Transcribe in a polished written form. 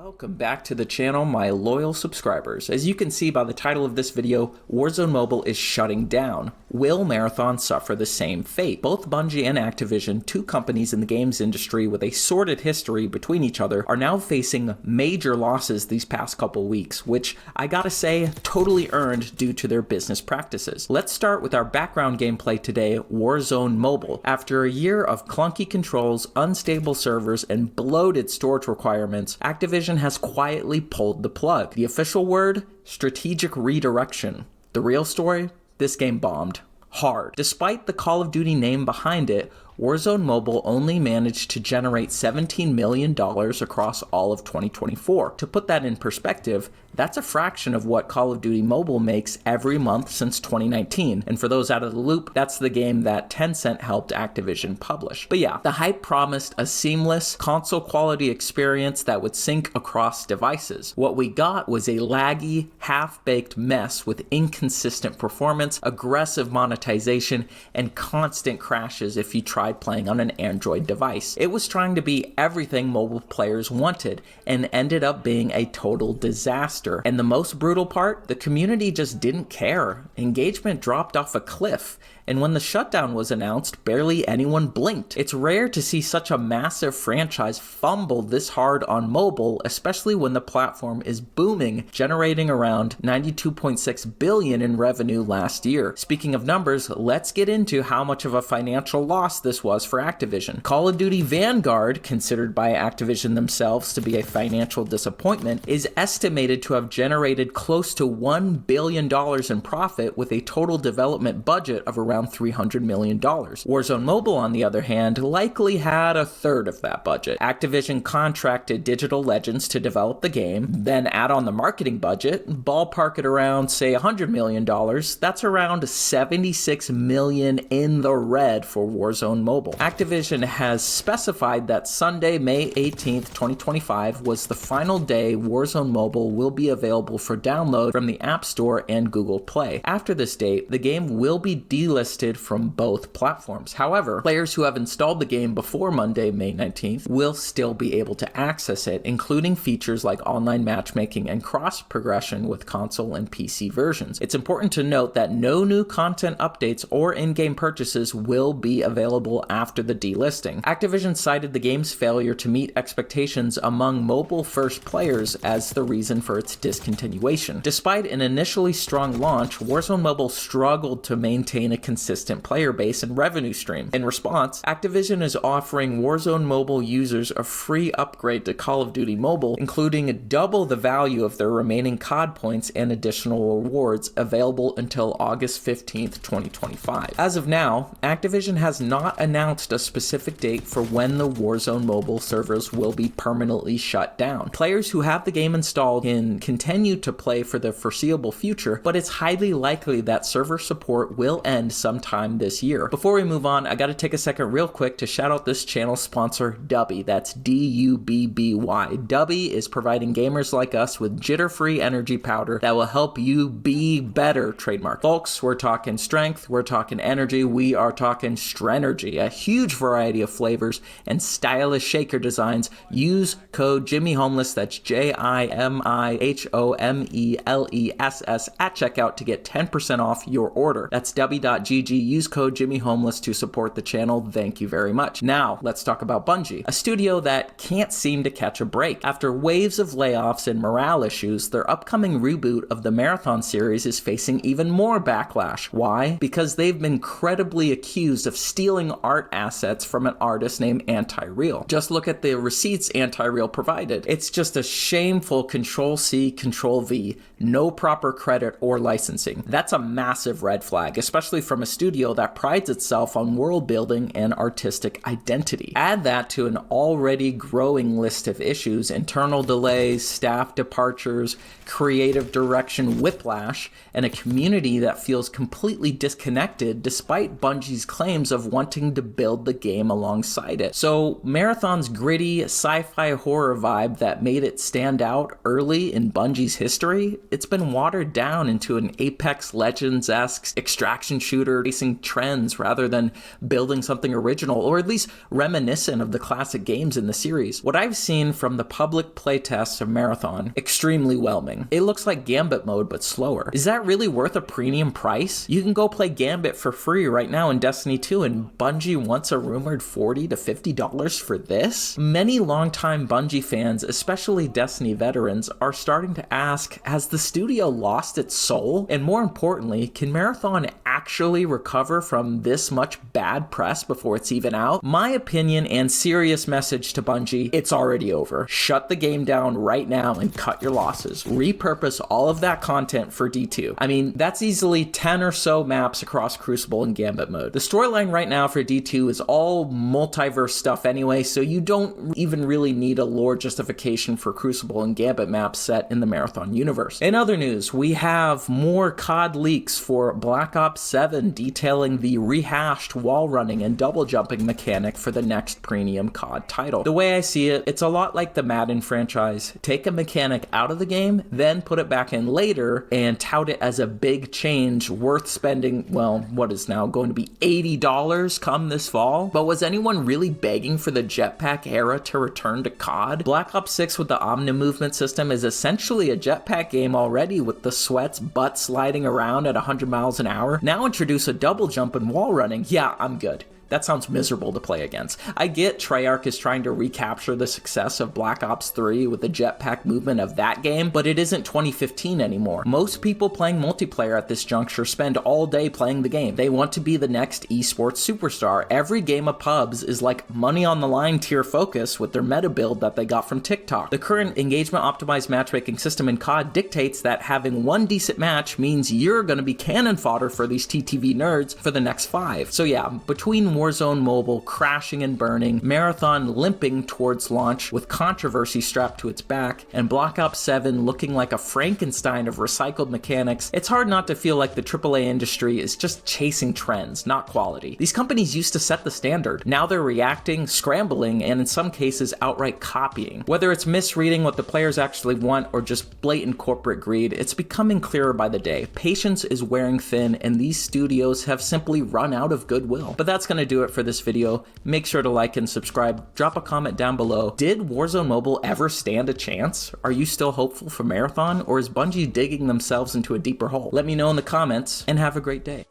Welcome back to the channel, my loyal subscribers. As you can see by the title of this video, Warzone Mobile is shutting down. Will Marathon suffer the same fate? Both Bungie and Activision, two companies in the games industry with a sordid history between each other, are now facing major losses these past couple weeks, which I gotta say, totally earned due to their business practices. Let's start with our background gameplay today, Warzone Mobile. After a year of clunky controls, unstable servers, and bloated storage requirements, Activision has quietly pulled the plug. The official word? Strategic redirection. The real story? This game bombed. Hard. Despite the Call of Duty name behind it, Warzone Mobile only managed to generate $17 million across all of 2024. To put that in perspective, that's a fraction of what Call of Duty Mobile makes every month since 2019. And for those out of the loop, that's the game that Tencent helped Activision publish. But yeah, the hype promised a seamless, console-quality experience that would sync across devices. What we got was a laggy, half-baked mess with inconsistent performance, aggressive monetization, and constant crashes if you tried playing on an Android device. It was trying to be everything mobile players wanted and ended up being a total disaster. And the most brutal part, the community just didn't care. Engagement dropped off a cliff. And when the shutdown was announced, barely anyone blinked. It's rare to see such a massive franchise fumble this hard on mobile, especially when the platform is booming, generating around $92.6 billion in revenue last year. Speaking of numbers, let's get into how much of a financial loss this was for Activision. Call of Duty Vanguard, considered by Activision themselves to be a financial disappointment, is estimated to have generated close to $1 billion in profit with a total development budget of around $300 million. Warzone Mobile, on the other hand, likely had a third of that budget. Activision contracted Digital Legends to develop the game, then add on the marketing budget, ballpark it around, say, $100 million. That's around $76 million in the red for Warzone Mobile. Activision has specified that Sunday, May 18th, 2025 was the final day Warzone Mobile will be available for download from the App Store and Google Play. After this date, the game will be delisted from both platforms. However, players who have installed the game before Monday, May 19th will still be able to access it, including features like online matchmaking and cross progression with console and PC versions. It's important to note that no new content updates or in-game purchases will be available after the delisting. Activision cited the game's failure to meet expectations among mobile-first players as the reason for its discontinuation. Despite an initially strong launch, Warzone Mobile struggled to maintain a consistent player base and revenue stream. In response, Activision is offering Warzone Mobile users a free upgrade to Call of Duty Mobile, including double the value of their remaining COD points and additional rewards available until August 15th, 2025. As of now, Activision has not announced a specific date for when the Warzone Mobile servers will be permanently shut down. Players who have the game installed can continue to play for the foreseeable future, but it's highly likely that server support will end sometime this year. Before we move on, I gotta take a second real quick to shout out this channel sponsor, Dubby. That's D-U-B-B-Y. Dubby is providing gamers like us with jitter-free energy powder that will help you be better, trademark. Folks, we're talking strength, we're talking energy, we are talking Strenergy, a huge variety of flavors and stylish shaker designs. Use code JimmyHomeless, that's JIMIHOMELESS at checkout to get 10% off your order. That's Dubby.gg. Use code JimmyHomeless to support the channel. Thank you very much. Now, let's talk about Bungie, a studio that can't seem to catch a break. After waves of layoffs and morale issues, their upcoming reboot of the Marathon series is facing even more backlash. Why? Because they've been credibly accused of stealing art assets from an artist named Anti-Real. Just look at the receipts Anti-Real provided. It's just a shameful Control-C, Control-V, no proper credit or licensing. That's a massive red flag, especially from a studio that prides itself on world building and artistic identity. Add that to an already growing list of issues: internal delays, staff departures, creative direction whiplash, and a community that feels completely disconnected despite Bungie's claims of wanting to build the game alongside it. So Marathon's gritty sci-fi horror vibe that made it stand out early in Bungie's history, it's been watered down into an Apex Legends-esque extraction shooter shooter chasing trends rather than building something original, or at least reminiscent of the classic games in the series. What I've seen from the public playtests of Marathon, extremely whelming. It looks like Gambit mode, but slower. Is that really worth a premium price? You can go play Gambit for free right now in Destiny 2, and Bungie wants a rumored $40 to $50 for this? Many longtime Bungie fans, especially Destiny veterans, are starting to ask, has the studio lost its soul? And more importantly, can Marathon actually recover from this much bad press before it's even out? My opinion and serious message to Bungie, it's already over. Shut the game down right now and cut your losses. Repurpose all of that content for D2. I mean, that's easily 10 or so maps across Crucible and Gambit mode. The storyline right now for D2 is all multiverse stuff anyway, so you don't even really need a lore justification for Crucible and Gambit maps set in the Marathon universe. In other news, we have more COD leaks for Black Ops 7 detailing the rehashed wall running and double jumping mechanic for the next premium COD title. The way I see it, it's a lot like the Madden franchise. Take a mechanic out of the game, then put it back in later and tout it as a big change worth spending, well, what is now going to be $80 come this fall? But was anyone really begging for the jetpack era to return to COD? Black Ops 6 with the Omni movement system is essentially a jetpack game already, with the sweats butt sliding around at 100 miles an hour. Now introduce a double jump and wall running. Yeah, I'm good. That sounds miserable to play against. I get Treyarch is trying to recapture the success of Black Ops 3 with the jetpack movement of that game, but it isn't 2015 anymore. Most people playing multiplayer at this juncture spend all day playing the game. They want to be the next esports superstar. Every game of pubs is like money on the line tier focus with their meta build that they got from TikTok. The current engagement optimized matchmaking system in COD dictates that having one decent match means you're going to be cannon fodder for these TTV nerds for the next 5. So yeah, between Warzone Mobile crashing and burning, Marathon limping towards launch with controversy strapped to its back, and Black Ops 7 looking like a Frankenstein of recycled mechanics, it's hard not to feel like the AAA industry is just chasing trends, not quality. These companies used to set the standard. Now they're reacting, scrambling, and in some cases outright copying. Whether it's misreading what the players actually want or just blatant corporate greed, it's becoming clearer by the day. Patience is wearing thin, and these studios have simply run out of goodwill. But that's going to do it for this video. Make sure to like and subscribe. Drop a comment down below. Did Warzone Mobile ever stand a chance? Are you still hopeful for Marathon, or is Bungie digging themselves into a deeper hole? Let me know in the comments, and have a great day.